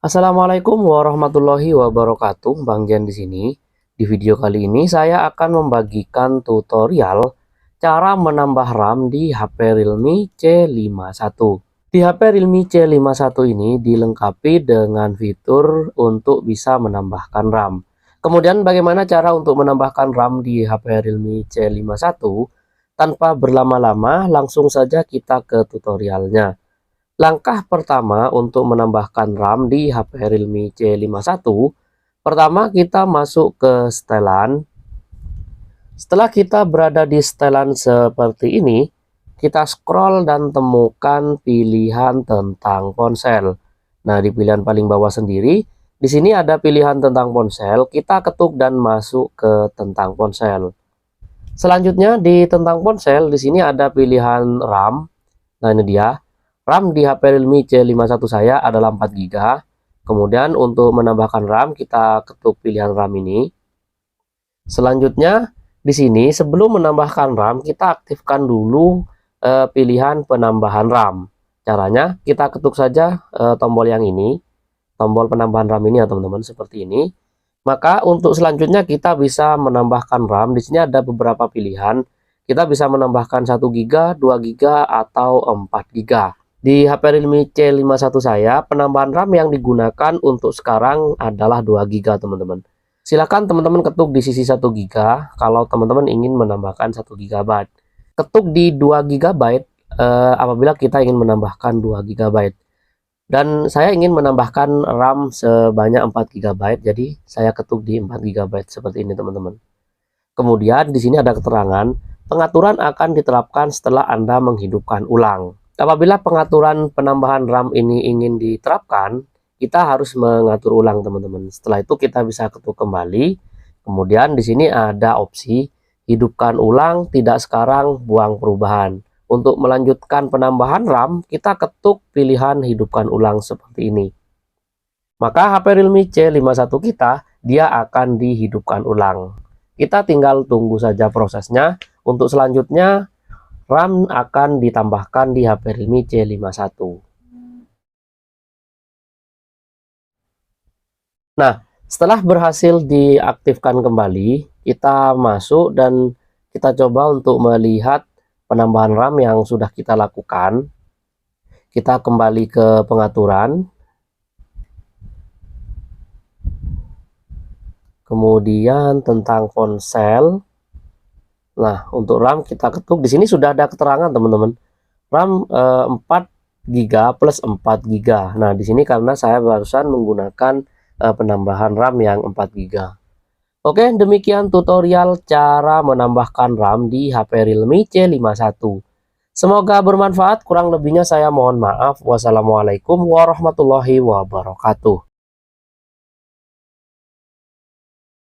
Assalamualaikum warahmatullahi wabarakatuh. Bang Jan di sini. Di video kali ini saya akan membagikan tutorial cara menambah RAM di HP Realme C51. Di HP Realme C51 ini dilengkapi dengan fitur untuk bisa menambahkan RAM. Kemudian bagaimana cara untuk menambahkan RAM di HP Realme C51? Tanpa berlama-lama, langsung saja kita ke tutorialnya. Langkah pertama untuk menambahkan RAM di HP Realme C51, pertama kita masuk ke setelan. Setelah kita berada di setelan seperti ini, kita scroll dan temukan pilihan tentang ponsel. Nah, di pilihan paling bawah sendiri, di sini ada pilihan tentang ponsel, kita ketuk dan masuk ke tentang ponsel. Selanjutnya di tentang ponsel, di sini ada pilihan RAM. Nah, ini dia. RAM di HP Realme C51 saya adalah 4 GB. Kemudian untuk menambahkan RAM kita ketuk pilihan RAM ini. Selanjutnya di sini sebelum menambahkan RAM kita aktifkan dulu pilihan penambahan RAM. Caranya kita ketuk saja tombol yang ini, tombol penambahan RAM ini ya teman-teman, seperti ini. Maka untuk selanjutnya kita bisa menambahkan RAM. Di sini ada beberapa pilihan. Kita bisa menambahkan 1 GB, 2 GB atau 4 GB. Di HP Realme C51 saya, penambahan RAM yang digunakan untuk sekarang adalah 2 GB teman-teman. Silakan teman-teman ketuk di sisi 1 GB kalau teman-teman ingin menambahkan 1 GB. Ketuk di 2 GB apabila kita ingin menambahkan 2 GB. Dan saya ingin menambahkan RAM sebanyak 4 GB, jadi saya ketuk di 4 GB seperti ini teman-teman. Kemudian di sini ada keterangan, pengaturan akan diterapkan setelah Anda menghidupkan ulang. Apabila pengaturan penambahan RAM ini ingin diterapkan, kita harus mengatur ulang teman-teman. Setelah itu kita bisa ketuk kembali. Kemudian di sini ada opsi hidupkan ulang, tidak sekarang, buang perubahan. Untuk melanjutkan penambahan RAM, kita ketuk pilihan hidupkan ulang seperti ini. Maka HP Realme C51 kita, dia akan dihidupkan ulang. Kita tinggal tunggu saja prosesnya. Untuk selanjutnya, RAM akan ditambahkan di HP Realme C51. Nah, setelah berhasil diaktifkan kembali, kita masuk dan kita coba untuk melihat penambahan RAM yang sudah kita lakukan. Kita kembali ke pengaturan. Kemudian tentang ponsel. Nah, untuk RAM kita ketuk di sini sudah ada keterangan teman-teman. RAM 4 GB plus 4 GB. Nah, di sini karena saya barusan menggunakan penambahan RAM yang 4 GB. Oke, demikian tutorial cara menambahkan RAM di HP Realme C51. Semoga bermanfaat, kurang lebihnya saya mohon maaf. Wassalamualaikum warahmatullahi wabarakatuh.